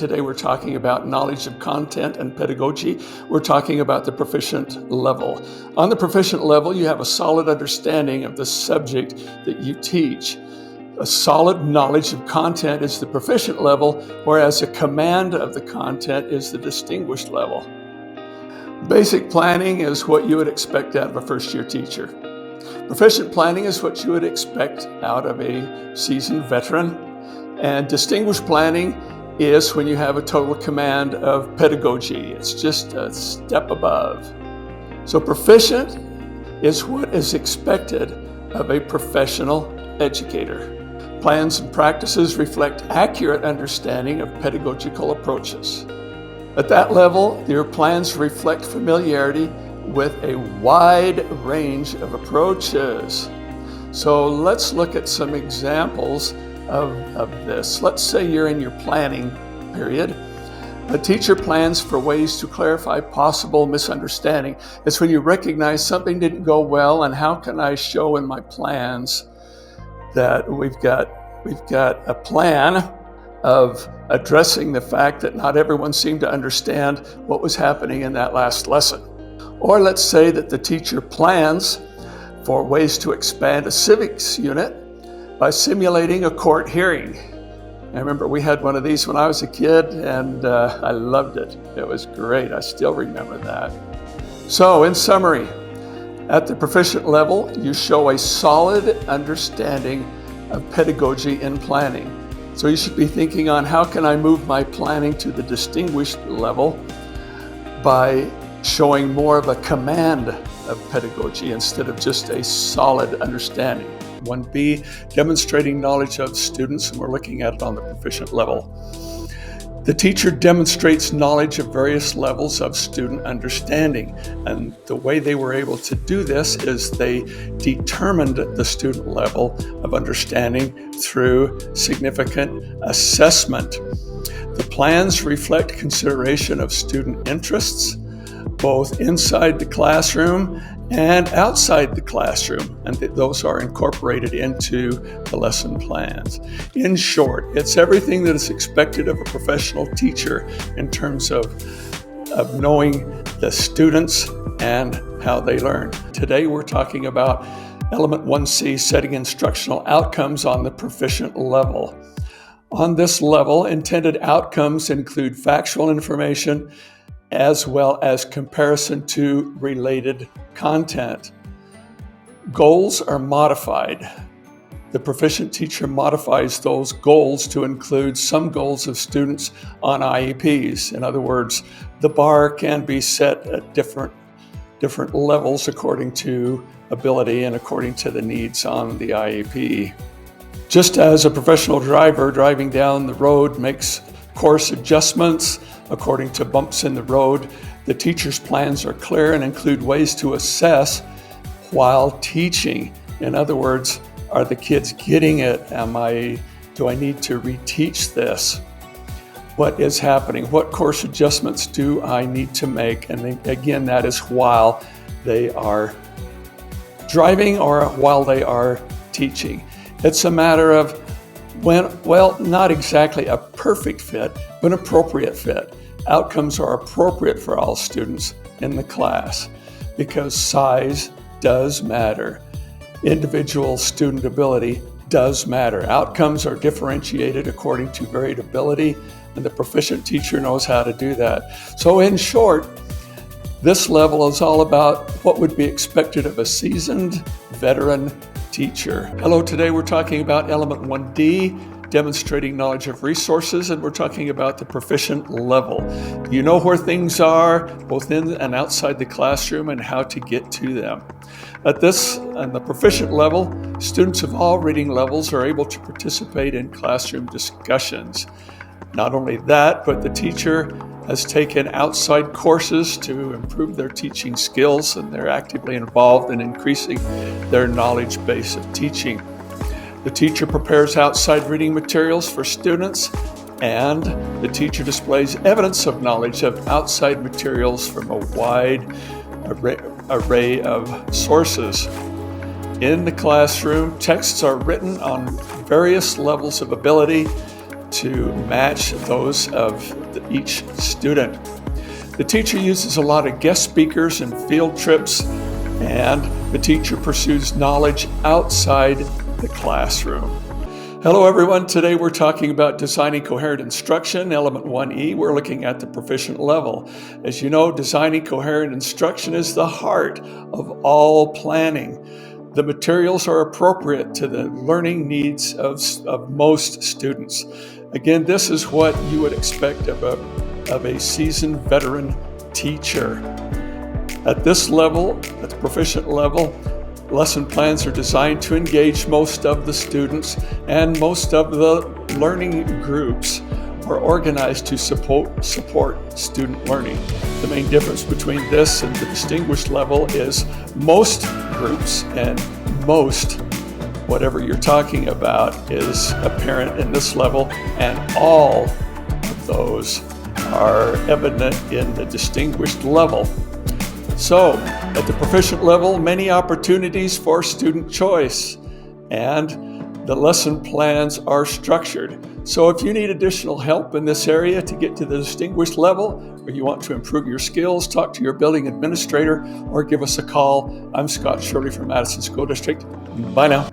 Today we're talking about knowledge of content and pedagogy. We're talking about the proficient level. On the proficient level, you have a solid understanding of the subject that you teach. A solid knowledge of content is the proficient level, whereas a command of the content is the distinguished level. Basic planning is what you would expect out of a first-year teacher. Proficient planning is what you would expect out of a seasoned veteran. And distinguished planning is when you have a total command of pedagogy. It's just a step above. So proficient is what is expected of a professional educator. Plans and practices reflect accurate understanding of pedagogical approaches. At that level, your plans reflect familiarity with a wide range of approaches. So let's look at some examples of this. Let's say you're in your planning period. A teacher plans for ways to clarify possible misunderstanding. It's when you recognize something didn't go well, and how can I show in my plans that we've got a plan of addressing the fact that not everyone seemed to understand what was happening in that last lesson. Or let's say that the teacher plans for ways to expand a civics unit by simulating a court hearing. I remember we had one of these when I was a kid, and I loved it. It was great. I still remember that. So in summary, at the proficient level, you show a solid understanding of pedagogy in planning. So you should be thinking on how can I move my planning to the distinguished level by showing more of a command of pedagogy instead of just a solid understanding. 1B, demonstrating knowledge of students, and we're looking at it on the proficient level. The teacher demonstrates knowledge of various levels of student understanding, and the way they were able to do this is they determined the student level of understanding through significant assessment. The plans reflect consideration of student interests, both inside the classroom and outside the classroom, and those are incorporated into the lesson plans. In short, it's everything that is expected of a professional teacher in terms of knowing the students and how they learn. Today we're talking about Element 1C, setting instructional outcomes on the proficient level. On this level, intended outcomes include factual information as well as comparison to related content. Goals are modified. The proficient teacher modifies those goals to include some goals of students on IEPs. In other words, the bar can be set at different levels according to ability and according to the needs on the IEP. Just as a professional driver driving down the road makes course adjustments according to bumps in the road, the teacher's plans are clear and include ways to assess while teaching. In other words, are the kids getting it? Do I need to reteach this? What is happening? What course adjustments do I need to make? And again, that is while they are driving or while they are teaching. It's a matter of not exactly a perfect fit, but an appropriate fit. Outcomes are appropriate for all students in the class because size does matter. Individual student ability does matter. Outcomes are differentiated according to varied ability, and the proficient teacher knows how to do that. So in short, this level is all about what would be expected of a seasoned veteran teacher. Hello, today we're talking about Element 1D, demonstrating knowledge of resources, and we're talking about the proficient level. You know where things are, both in and outside the classroom, and how to get to them. At the proficient level, students of all reading levels are able to participate in classroom discussions. Not only that, but the teacher has taken outside courses to improve their teaching skills, and they're actively involved in increasing their knowledge base of teaching. The teacher prepares outside reading materials for students, and the teacher displays evidence of knowledge of outside materials from a wide array of sources. In the classroom, texts are written on various levels of ability, to match those of each student. The teacher uses a lot of guest speakers and field trips, and the teacher pursues knowledge outside the classroom. Hello everyone, today we're talking about designing coherent instruction, element 1E. We're looking at the proficient level. As you know, designing coherent instruction is the heart of all planning. The materials are appropriate to the learning needs of most students. Again, this is what you would expect of a seasoned veteran teacher. At this level, at the proficient level, lesson plans are designed to engage most of the students, and most of the learning groups are organized to support student learning. The main difference between this and the distinguished level is most groups and most, whatever you're talking about, is apparent in this level, and all of those are evident in the distinguished level. So, at the proficient level, many opportunities for student choice, and the lesson plans are structured. So if you need additional help in this area to get to the distinguished level, or you want to improve your skills, talk to your building administrator, or give us a call. I'm Scott Shirley from Madison School District. Bye now.